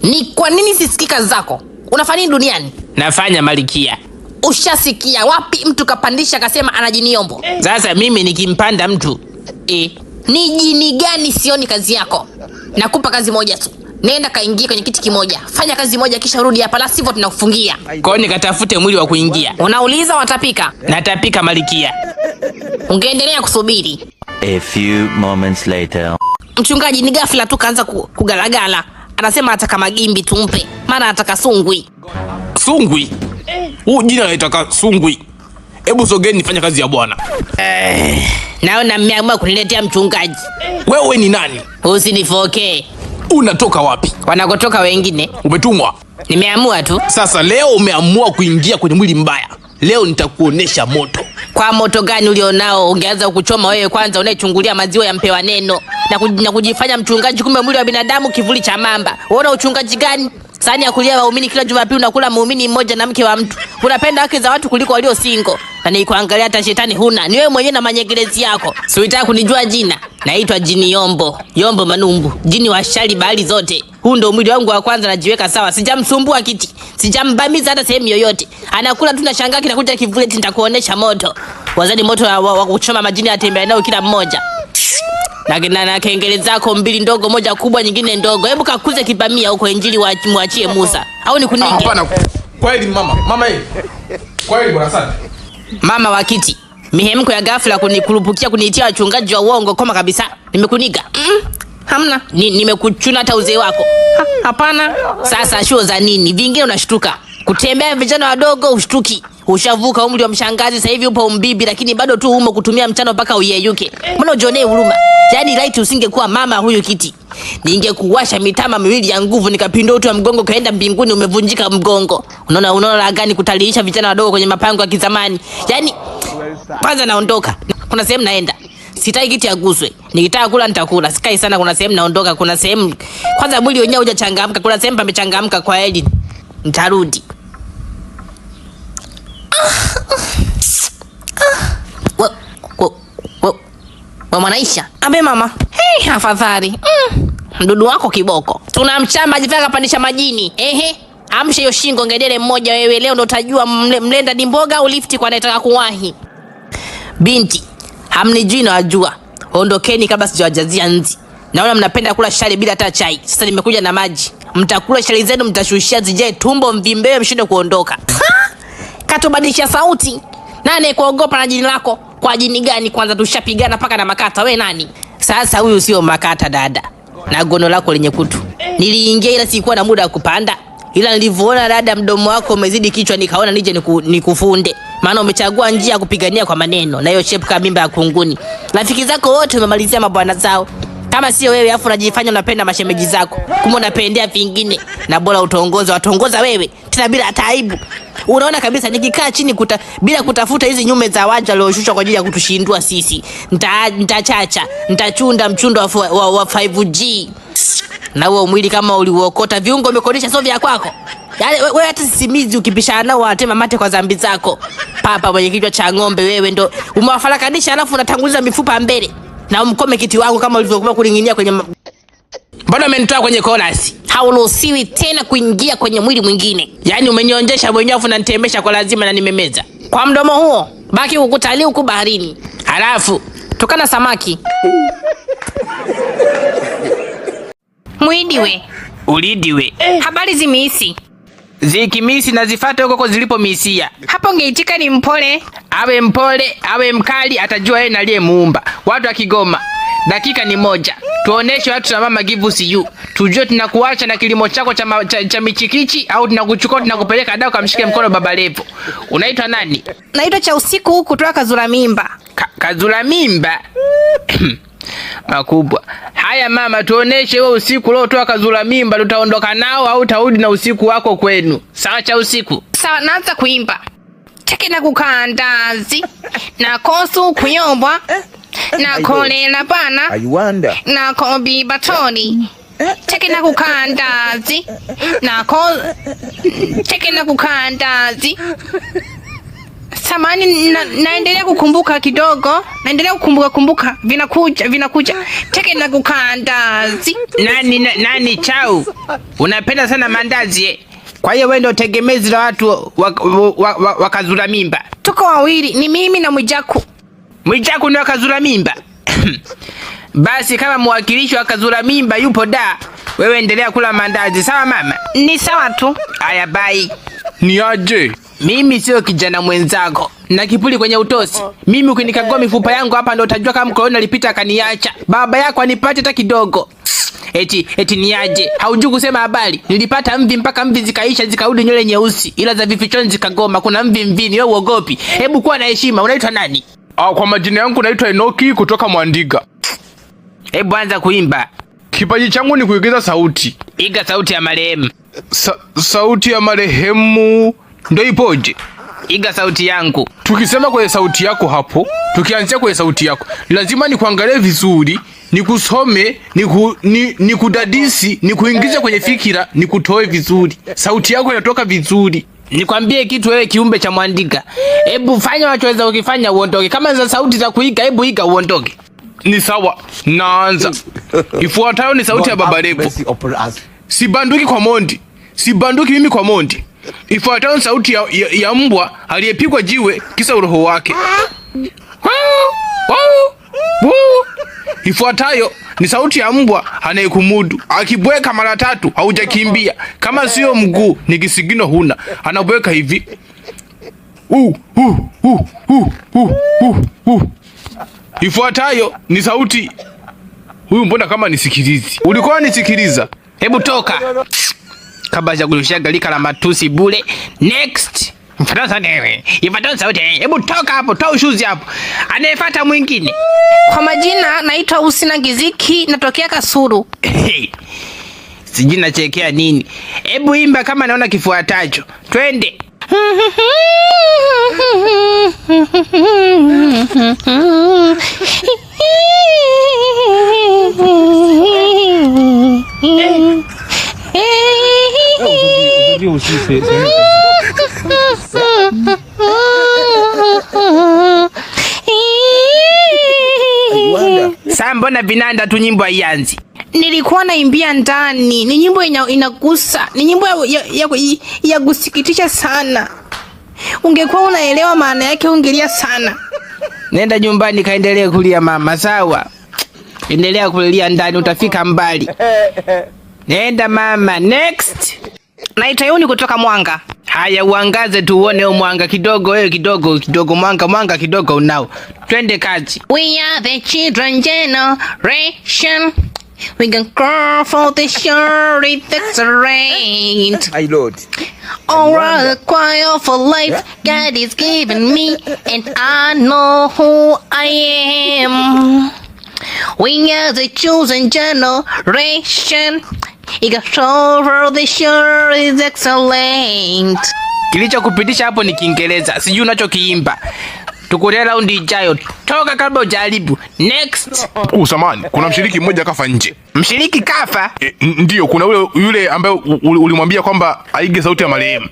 Ni kwa nini sisikii kazi zako? Unafanya nini duniani? Nafanya Malikia. Ushasikia wapi mtu kapandisha akasema ana jini yombo? Sasa mimi nikimpanda mtu ni jini gani? Sioni kazi yako. Nakupa kazi moja tu. Nenda kaingia kwenye kiti kimoja. Fanya kazi moja kisha rudi hapa, la sivyo tunakufungia. Kwa nikatafute mwili wa kuingia. Unauliza watapika? Natapika Malikia. Ungeendelea kusubiri. A few moments later. Mchungaji ni ghafla tu kaanza kugalagala. Anasema ataka magimbi tumpe. Maana ataka sungwi. Sungwi? Jina anaitaka sungwi. Hebu sogeni nifanye kazi ya Bwana. Naona mmeamua kuniletea mchungaji. Wewe ni nani? Usinifoke. Unatoka wapi? Wanakotoka wengine. Umetumwa? Nimeamua tu. Sasa leo umeamua kuingia kwenye mwili mbaya. Leo nitakuonesha moto. Kwa moto gani ulionao? Ungeanza kuchoma wewe kwanza, unayechungulia maziwa ya mpewa neno na kujifanya mchungaji, kumbe mwili wa binadamu kivuli cha mamba. Unaona uchungaji gani? Sani ya kulia waumini kila Jumapili unakula muumini mmoja na mke wa mtu. Unapenda wake za watu kuliko walio single. Na nikuangalia hata shetani huna. Ni wewe mwenyewe na manyegelezi yako. Si unataka kunijua jina? Naitwa Jini Yombo. Yombo Manumbu. Jini wa shari bahari zote. Huu ndio mwili wangu wa kwanza, najiweka sawa. Sijamsumbua kiti. Sijambamiza hata sehemu yoyote. Anakula tu na shangaa kinakuja kivuli, nitakuonesha moto. Wazani moto wa kuchoma majini atembea nao kila mmoja. Na kengele zako mbili ndogo, moja kubwa nyingine ndogo. Hebu kakuze kipamia huko, injili muachie Musa. Au ni kuninge? Hapana. Kweli mama. Mama hii. Kweli bwana sana. Mama wa kiti. Mihemko ya ghafla kunikurupukia kuniitia wachungaji wa uongo koma kabisa. Nimekuniga. Hamna. Nimekuchuna hata uzee wako. Hapana. Sasa show za nini? Vingine unashtuka. Kutembea vijana wadogo ushtuki. Ushavuka umri wa mshangazi, sasa hivi upo mbibi, lakini bado tu umo kutumia mchano mpaka uyeyuke. Mbona ujionee huruma? Yaani right usingekuwa mama huyu kiti. Ningekuwasha mitama miwili ya nguvu nikapindua uti wa mgongo kaenda mbinguni, umevunjika mgongo. Unaona la gani kutaliisha vijana wadogo kwenye mapango ya kizamani? Yaani kwanza naondoka. Kuna sehemu naenda. Sitaki kiti aguswe. Nikitaka kula nitakula. Sikai sana, kuna sehemu naondoka, kuna sehemu kwanza mwili wenyewe hujachangamka, kuna sehemu pamechangamka kwa heli. Nitarudi. Mwanaisha. Abe mama. Hey, afadhali. Mdudu wako kiboko. Tunamchamba jifaka pandisha majini. Amsha hiyo shingo ngedere mmoja wewe, leo ndo utajua mlenda ni mboga au lifti kwa anayetaka kuwahi. Binti, hamnijui na wajua. Ondokeni kabla sijawajazia nzi. Naona mnapenda kula shari bila hata chai. Sasa nimekuja na maji. Mtakula shari zenu, mtashushia zijae tumbo, mvimbewe mshinde kuondoka. Katubadilisha sauti. Nani kuogopa na jini lako? Kwa jini gani? Kwanza tushapigana paka na makata. We nani? Sasa huyu sio makata dada. Na gono lako lenye kutu. Niliingia ila sikuwa na muda wa kupanda. Ila nilivyoona dada mdomo wako umezidi kichwa, nikaona nije nikufunde. Maana umechagua njia ya kupigania kwa maneno na hiyo shape kama mimba ya kunguni. Rafiki zako wote umemalizia mabwana zao. Kama sio wewe afu unajifanya unapenda mashemeji zako. Kumbe unapendea vingine. Na bora watongoza wewe tena bila aibu. Unaona kabisa nikikaa chini bila kutafuta hizi nyume za waja walioshushwa kwa ajili ya kutushindua sisi. Nitachacha, nitachunda mchundo wa 5G. Na huo mwili kama uliuokota viungo umekodisha sio vya kwako. Yaani wewe hata sisimizi ukipishana nao watema mate kwa dhambi zako. Papa mwenye kichwa cha ng'ombe wewe ndo umewafarakadisha, alafu unatanguliza mifupa mbele. Na umkome kiti wangu kama ulivyokuwa kuninginia kwenye Mbona umenitoa kwenye chorus? Hauruhusiwi tena kuingia kwenye mwili mwingine. Yaani umenionjesha mwenyewe afu unanitembesha kwa lazima na nimemeza. Kwa mdomo huo, baki ukutalii huko baharini. Halafu tukana samaki. Mwidiwe. Ulidiwe. Habari zimeisi. Zikimisi na zifate huko zilipomisia. Hapo ungeitika ni mpole. Awe mpole, awe mkali, atajua yeye ndiye muumba. Watu wa Kigoma, dakika ni moja. Tuoneshe watu na mama give us you. Tujue tunakuacha na kilimo chako cha michikichi au tunakuchukua tunakupeleka dau kamshike mkono Baba Levo. Unaitwa nani? Naitwa cha usiku huku kutoka Kazula Mimba. Kazula Mimba? Makubwa. Haya mama, tuoneshe wewe usiku leo toka Kazula Mimba, tutaondoka nao au utarudi na usiku wako kwenu. Sawa cha usiku. Sawa, naanza kuimba. Teke na kukandazi. Na kosu kuyombwa. Na kole la bana. Na kobi batoni. Teke na kukandazi. Teke na kukandazi. Samani, naendelea kukumbuka kidogo. Naendelea kukumbuka. Vinakuja. Teke na kukandazi. Nani Chau? Unapenda sana mandazi. Kwa hiyo wewe ndio tegemezi la watu wakazura mimba. Tuko wawili, ni mimi na Mwijaku. Mwijaku ndio akazura mimba. Basi kama mwakilishi wa kazura mimba yupo da, wewe endelea kula mandazi, sawa mama? Ni sawa tu. Aya, bye. Ni aje? Mimi sio kijana mwenzako na kipuli kwenye utosi. Mimi ukinikagua mifupa yangu hapa ndo utajua kama mkoloni alipita akaniacha. Baba yako anipate hata kidogo. Eti ni aje? Haujui kusema habari. Nilipata mvi mpaka mvi zikaisha zikarudi nywele nyeusi, ila za vifichoni zikagoma. Kuna mvini, wewe uogopi? Hebu kuwa na heshima. Unaitwa nani? Kwa majina yangu naitwa Enoki kutoka Mwandiga. Hebu anza kuimba. Kipaji changu ni kuigiza sauti. Iga sauti ya marehemu. Sauti ya marehemu ndio ipoje? Iga sauti yangu. Tukisema kwenye sauti yako hapo, tukianzia kwenye sauti yako, lazima nikuangalie vizuri, nikusome, nikudadisi, nikuingize kwenye fikira, nikutoe vizuri. Sauti yako inatoka vizuri. Nikwambie kitu wewe kiumbe cha Mwandiga. Hebu fanya unachoweza ukifanya uondoke. Kama za sauti za kuiga, hebu iga uondoke. Ni sawa. Naanza. Ifuatayo ni sauti ya Baba Levo. Sibanduki kwa Mondi. Sibanduki mimi kwa Mondi. Ifuatayo ni sauti ya mbwa aliyepigwa jiwe kisa uroho wake. Ifuatayo ni sauti ya mbwa anayekumudu. Akibweka mara 3 haujakimbia. Kama sio mguu ni kisigino huna. Anabweka hivi. Ifuatayo ni sauti. Huyu mbona kama nisikilizi? Ulikuwa nisikiliza? Hebu toka. Kabla ya kurushia galika la matusi bure. Next. Ifuatayo sauti. Hebu toka hapo, toa ushuzi hapo. Anayefuata mwingine. Kwa majina naitwa Usina Giziki, natokea Kasulu. Sijui nachekea nini. Hebu imba kama naona kifuatacho. Twende. Sasa mbona vinanda tu nyimbo haianzi? Nilikuwa naimbia ndani. Ni nyimbo inagusa. Ni nyimbo ya kusikitisha sana. Ungekuwa unaelewa maana yake ungelia sana. Nenda nyumbani kaendelee kulia mama, sawa? Endelea kulia ndani utafika mbali. Nenda mama. Next. Naitwa Yuni kutoka Mwanga. Haya, uangaze tuone mwanga kidogo, wewe kidogo mwanga kidogo unao. Twende kazi. We are the children generation. We can crawl for the sure it's a rain. My Lord. All the choir for life God is giving me, and I know who I am. We are the chosen generation. You can crawl for the sure is excellent. Kilichokupitisha hapo ni Kiingereza. Sijui unachokiimba. Tukutane raundi ijayo. Toka kabla ujaribu. Next. Samani, kuna mshiriki mmoja kafa nje. Mshiriki kafa? Ndio, kuna yule ambaye ulimwambia kwamba aige sauti ya marehemu.